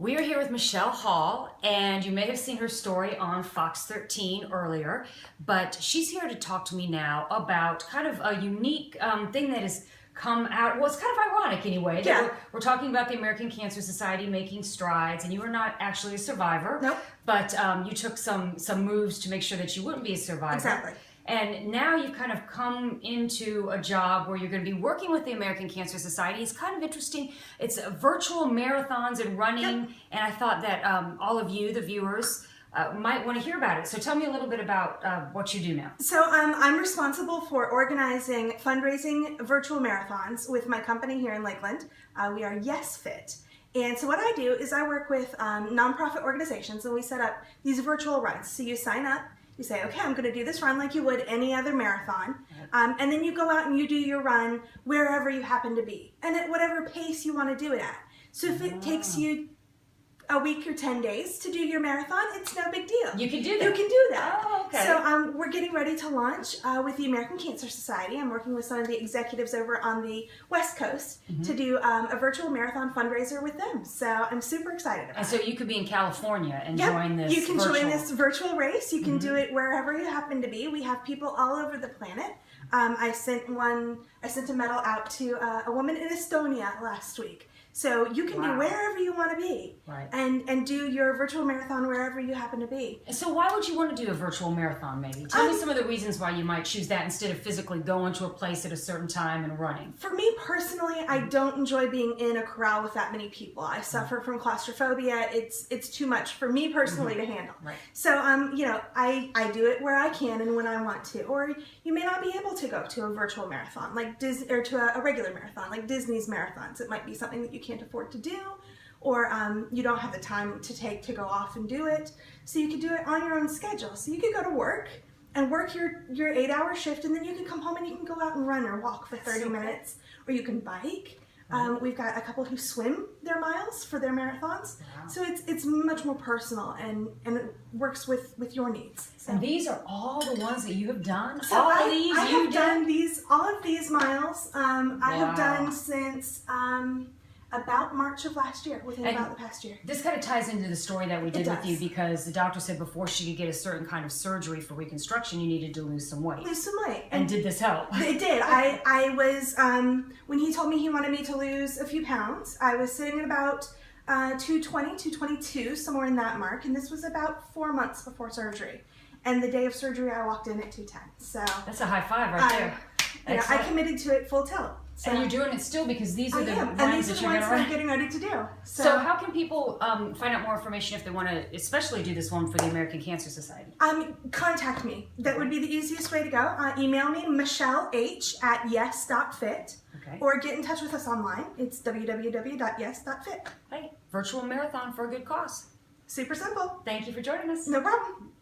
We are here with Michelle Hall, and you may have seen her story on Fox 13 earlier, but she's here to talk to me now about kind of a unique thing that has come out. Well, it's kind of ironic anyway. Yeah. We're talking about the American Cancer Society making strides, and you are not actually a survivor. Nope. But you took some moves to make sure that you wouldn't be a survivor. Exactly. And now you've kind of come into a job where you're going to be working with the American Cancer Society. It's kind of interesting. It's virtual marathons and running. Yep. And I thought that all of you, the viewers, might want to hear about it. So tell me a little bit about what you do now. So I'm responsible for organizing fundraising virtual marathons with my company here in Lakeland. We are Yes Fit. And so what I do is I work with nonprofit organizations, and we set up these virtual runs. So you sign up. You say, okay, I'm going to do this run like you would any other marathon. And then you go out and you do your run wherever you happen to be and at whatever pace you want to do it at. So if it takes you a week or 10 days to do your marathon, it's no big deal. You can do that. You can do that. Oh, okay. So we're getting ready to launch with the American Cancer Society. I'm working with some of the executives over on the West Coast to do a virtual marathon fundraiser with them. So I'm super excited about it. And so you could be in California and Yep. join this You can virtual... join this virtual race. You can do it wherever you happen to be. We have people all over the planet. I sent a medal out to a woman in Estonia last week. So you can be wherever you want to be, and do your virtual marathon wherever you happen to be. So why would you want to do a virtual marathon, maybe? Tell me some of the reasons why you might choose that instead of physically going to a place at a certain time and running. For me personally, I don't enjoy being in a corral with that many people. I suffer from claustrophobia. It's too much for me personally to handle. Right. So I do it where I can and when I want to. Or you may not be able to go to a virtual marathon like Disney, or to a regular marathon like Disney's marathons. It might be something that you can't afford to do, or you don't have the time to take to go off and do it. So you could do it on your own schedule. So you could go to work and work your 8-hour shift, and then you can come home and you can go out and run or walk for 30 minutes, or you can bike. We've got a couple who swim their miles for their marathons. Wow. So it's much more personal and it works with your needs. So. And these are all the ones that you have done? So I have done all of these miles. I have done since about March of last year, about the past year. This kind of ties into the story that we did with you, because the doctor said before she could get a certain kind of surgery for reconstruction, you needed to lose some weight. Lose some weight. And did this help? It did. I was, when he told me he wanted me to lose a few pounds, I was sitting at about 220, 222, somewhere in that mark, and this was about 4 months before surgery. And the day of surgery, I walked in at 210. So that's a high five right there. I committed to it full tilt. So. And you're doing it still, because these are the runs that you're going to run. I'm getting ready to do. So how can people find out more information if they want to especially do this one for the American Cancer Society? Contact me. That would be the easiest way to go. Email me, michelleh@yes.fit, or get in touch with us online. It's www.yes.fit. Hey, virtual marathon for a good cause. Super simple. Thank you for joining us. No problem.